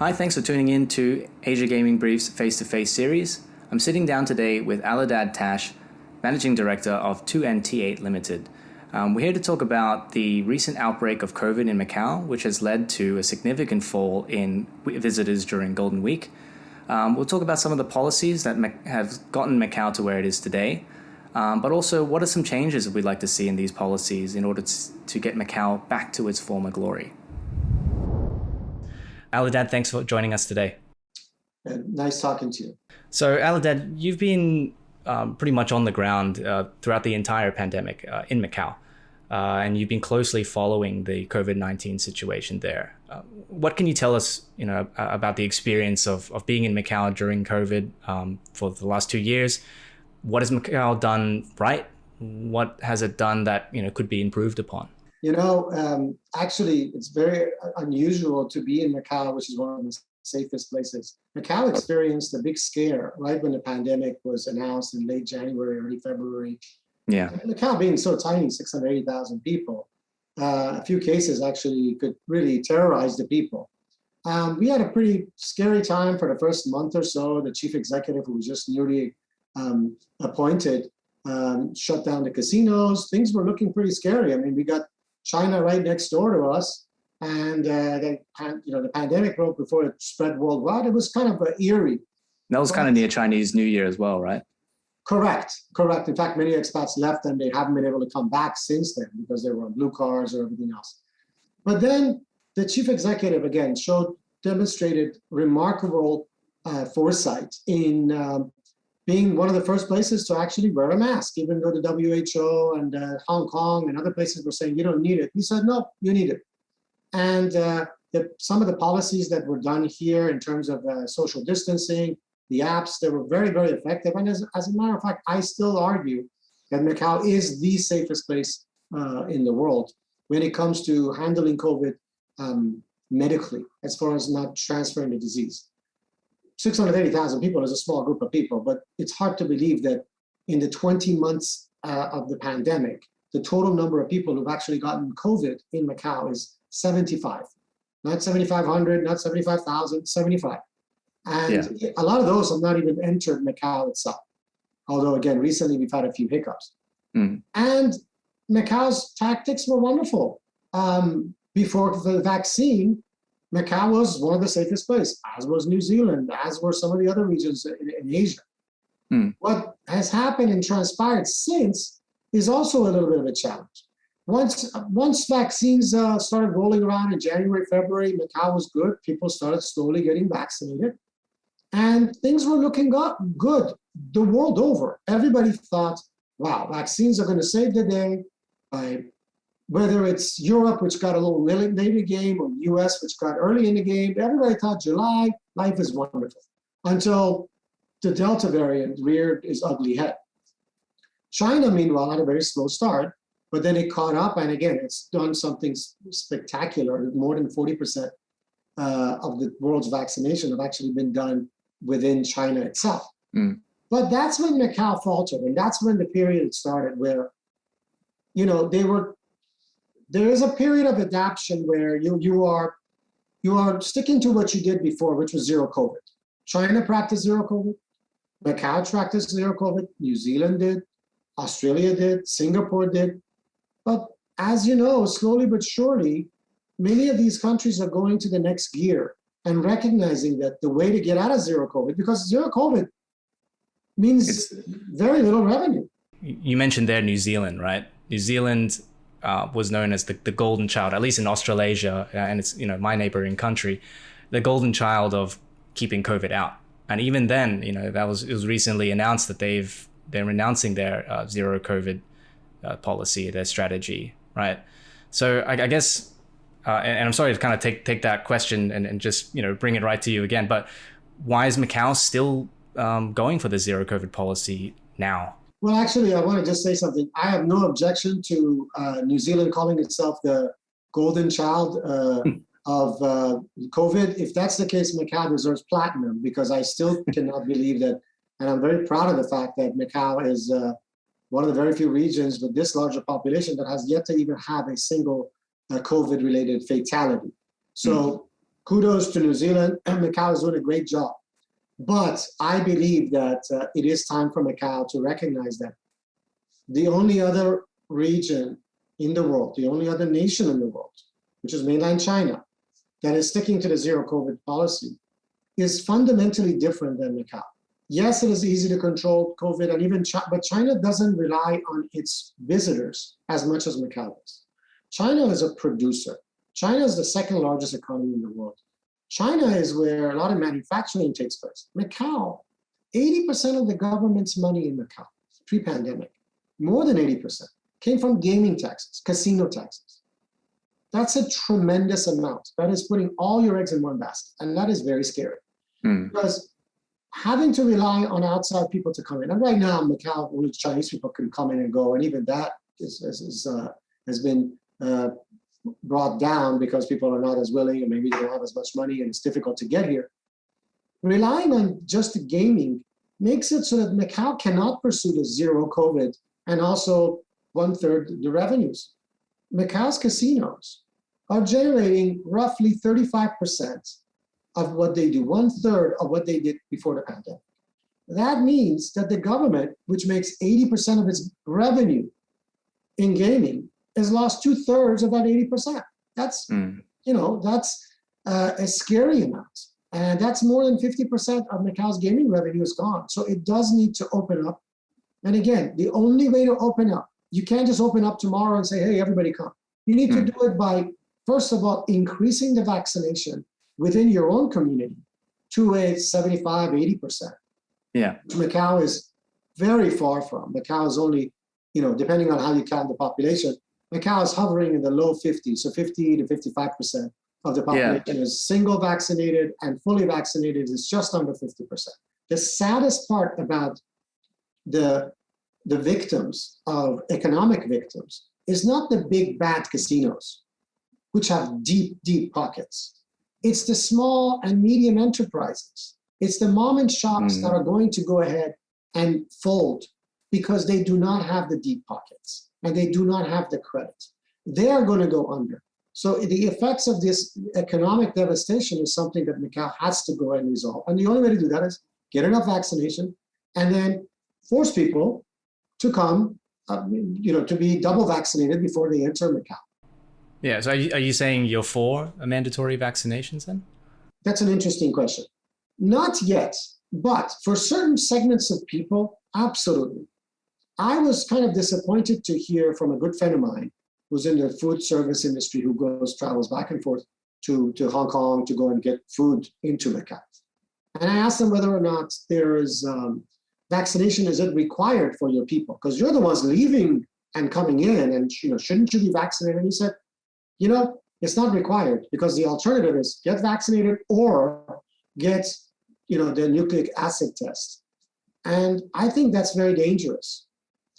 Hi, thanks for tuning in to Asia Gaming Brief's face-to-face series. I'm sitting down today with Alidad Tash, Managing Director of 2NT8 Limited. We're here to talk about the recent outbreak of COVID in Macau, which has led to a significant fall in visitors during Golden Week. We'll talk about some of the policies that have gotten Macau to where it is today, but also what are some changes that we'd like to see in these policies in order to get Macau back to its former glory. Alidad, thanks for joining us today. Nice talking to you. So Alidad, you've been pretty much on the ground throughout the entire pandemic in Macau, and you've been closely following the COVID-19 situation there. What can you tell us, about the experience of being in Macau during COVID for the last 2 years? What has Macau done right? What has it done that could be improved upon? Actually, it's very unusual to be in Macau, which is one of the safest places. Macau experienced a big scare right when the pandemic was announced in late January, early February. Yeah. Macau being so tiny, 680,000 people, a few cases actually could really terrorize the people. We had a pretty scary time for the first month or so. The chief executive, who was just newly appointed, shut down the casinos. Things were looking pretty scary. I mean, we got China right next door to us, and the pandemic broke before it spread worldwide. It was kind of eerie. That was kind of near Chinese New Year as well, right? Correct. In fact, many expats left and they haven't been able to come back since then because they were on blue cards or everything else. But then the chief executive, again, demonstrated remarkable foresight in being one of the first places to actually wear a mask, even though the WHO and Hong Kong and other places were saying, you don't need it. He said, no, you need it. And some of the policies that were done here in terms of social distancing, the apps, they were very, very effective. And as a matter of fact, I still argue that Macau is the safest place in the world when it comes to handling COVID medically, as far as not transferring the disease. 680,000 people is a small group of people, but it's hard to believe that in the 20 months of the pandemic, the total number of people who've actually gotten COVID in Macau is 75. Not 7,500, not 75,000, 75. And a lot of those have not even entered Macau itself. Although, again, recently we've had a few hiccups. And Macau's tactics were wonderful. Before the vaccine, Macau was one of the safest places, as was New Zealand, as were some of the other regions in Asia. What has happened and transpired since is also a little bit of a challenge. Once vaccines started rolling around in January, February, Macau was good. People started slowly getting vaccinated. And things were looking good the world over. Everybody thought, wow, vaccines are going to save the day. Whether it's Europe, which got a little late in the game, or US, which got early in the game, everybody thought July, life is wonderful. Until the Delta variant reared its ugly head. China, meanwhile, had a very slow start, but then it caught up, and again, it's done something spectacular. More than 40% of the world's vaccination have actually been done within China itself. But that's when Macau faltered, and that's when the period started where, there is a period of adaptation where you are sticking to what you did before, which was zero COVID. China practiced zero COVID. Macau practiced zero COVID. New Zealand did. Australia did. Singapore did. But as you know, slowly but surely, many of these countries are going to the next gear and recognizing that the way to get out of zero COVID, because zero COVID means very little revenue. You mentioned there New Zealand, right? New Zealand was known as the golden child, at least in Australasia, and it's my neighboring country, the golden child of keeping COVID out. And even then, it was recently announced that they're renouncing their zero COVID policy, their strategy, right? So I guess, and I'm sorry to kind of take that question and just bring it right to you again, but why is Macau still going for the zero COVID policy now? Well, actually, I want to just say something. I have no objection to New Zealand calling itself the golden child of COVID. If that's the case, Macau deserves platinum, because I still cannot believe that. And I'm very proud of the fact that Macau is one of the very few regions with this larger population that has yet to even have a single COVID-related fatality. So kudos to New Zealand. Macau is doing a great job. But I believe that it is time for Macau to recognize that the only other region in the world, the only other nation in the world, which is mainland China, that is sticking to the zero COVID policy, is fundamentally different than Macau. Yes, it is easy to control COVID, and even but China doesn't rely on its visitors as much as Macau does. China is a producer. China is the second largest economy in the world. China is where a lot of manufacturing takes place. Macau, 80% of the government's money in Macau, pre-pandemic, more than 80%, came from gaming taxes, casino taxes. That's a tremendous amount. That is putting all your eggs in one basket, and that is very scary. Because having to rely on outside people to come in, and right now Macau, only Chinese people can come in and go, and even that has been brought down because people are not as willing, and maybe they don't have as much money, and it's difficult to get here. Relying on just gaming makes it so that Macau cannot pursue the zero COVID and also 1/3 the revenues. Macau's casinos are generating roughly 35% of what they do, 1/3 of what they did before the pandemic. That means that the government, which makes 80% of its revenue in gaming, has lost 2/3 of that 80%. That's, that's a scary amount. And that's more than 50% of Macau's gaming revenue is gone. So it does need to open up. And again, the only way to open up, you can't just open up tomorrow and say, hey, everybody come. You need to do it by, first of all, increasing the vaccination within your own community to a 75, 80%. Yeah. Macau is very far from. Macau is only, depending on how you count the population, Macau is hovering in the low 50s, so 50 to 55% of the population is single vaccinated, and fully vaccinated is just under 50%. The saddest part about the victims of economic victims is not the big bad casinos, which have deep, deep pockets. It's the small and medium enterprises. It's the mom and shops that are going to go ahead and fold because they do not have the deep pockets and they do not have the credit. They are going to go under. So the effects of this economic devastation is something that Macau has to go and resolve. And the only way to do that is get enough vaccination and then force people to come, to be double vaccinated before they enter Macau. Yeah. So are you saying you're for mandatory vaccinations then? That's an interesting question. Not yet, but for certain segments of people, absolutely. I was kind of disappointed to hear from a good friend of mine who's in the food service industry, who travels back and forth to Hong Kong to go and get food into Macau. And I asked him whether or not there is vaccination, is it required for your people? Because you're the ones leaving and coming in, and shouldn't you be vaccinated? And he said, it's not required because the alternative is get vaccinated or get, the nucleic acid test. And I think that's very dangerous.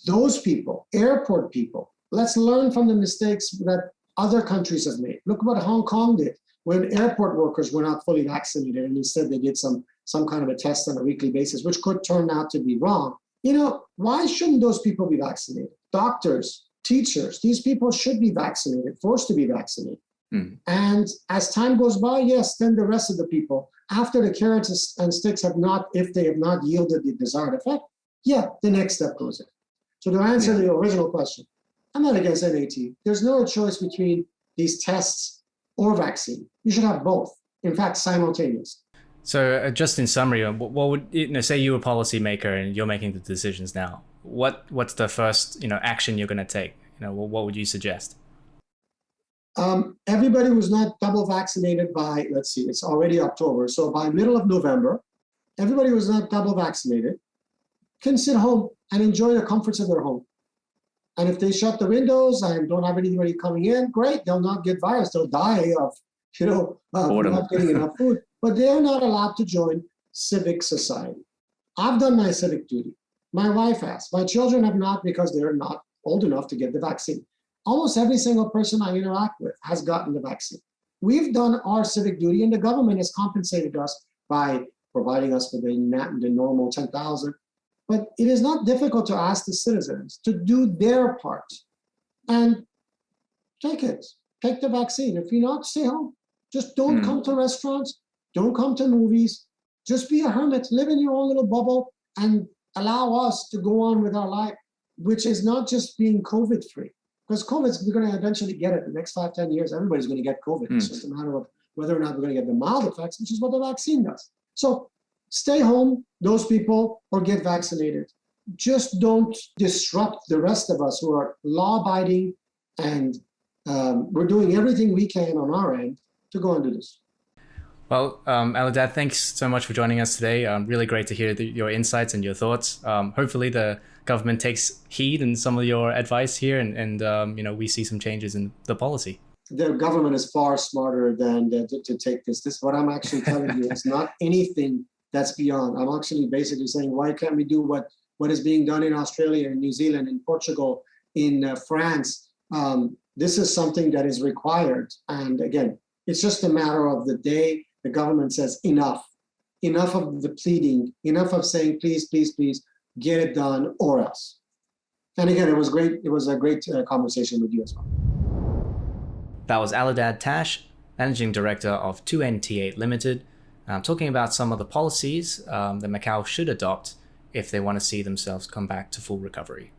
Those people, airport people, let's learn from the mistakes that other countries have made. Look what Hong Kong did when airport workers were not fully vaccinated, and instead they did some kind of a test on a weekly basis, which could turn out to be wrong. Why shouldn't those people be vaccinated? Doctors, teachers, these people should be vaccinated, forced to be vaccinated. And as time goes by, yes, then the rest of the people, after the carrots and sticks if they have not yielded the desired effect, the next step goes in. So to answer the original question, I'm not against NAT. There's no choice between these tests or vaccine. You should have both. In fact, simultaneous. So just in summary, what would, say you're a policymaker and you're making the decisions now, what's the first, action you're going to take? What would you suggest? Everybody who's not double vaccinated by, let's see, it's already October. So by middle of November, everybody who's not double vaccinated can sit home and enjoy the comforts of their home. And if they shut the windows and don't have anybody coming in, great, they'll not get virus. They'll die of, not getting enough food. But they're not allowed to join civic society. I've done my civic duty. My wife has. My children have not because they're not old enough to get the vaccine. Almost every single person I interact with has gotten the vaccine. We've done our civic duty, and the government has compensated us by providing us with the normal 10,000. But it is not difficult to ask the citizens to do their part and take it. Take the vaccine. If you're not, stay home. Just don't come to restaurants, don't come to movies. Just be a hermit, live in your own little bubble, and allow us to go on with our life, which is not just being COVID-free. Because COVID, we're going to eventually get it. The next 5-10 years, everybody's going to get COVID. It's just a matter of whether or not we're going to get the mild effects, which is what the vaccine does. So stay home, those people, or get vaccinated. Just don't disrupt the rest of us who are law-abiding, and we're doing everything we can on our end to go and do this. Well, Alidad, thanks so much for joining us today. Really great to hear your insights and your thoughts. Hopefully the government takes heed in some of your advice here, and we see some changes in the policy. The government is far smarter than to take this. This, what I'm actually telling you, is not anything that's beyond. I'm actually basically saying, why can't we do what is being done in Australia, in New Zealand, in Portugal, in France? This is something that is required. And again, it's just a matter of the day the government says enough of the pleading, enough of saying, please, please, please, get it done or else. And again, it was great. It was a great conversation with you as well. That was Alidad Tash, Managing Director of 2NT8 Limited, talking about some of the policies that Macau should adopt if they want to see themselves come back to full recovery.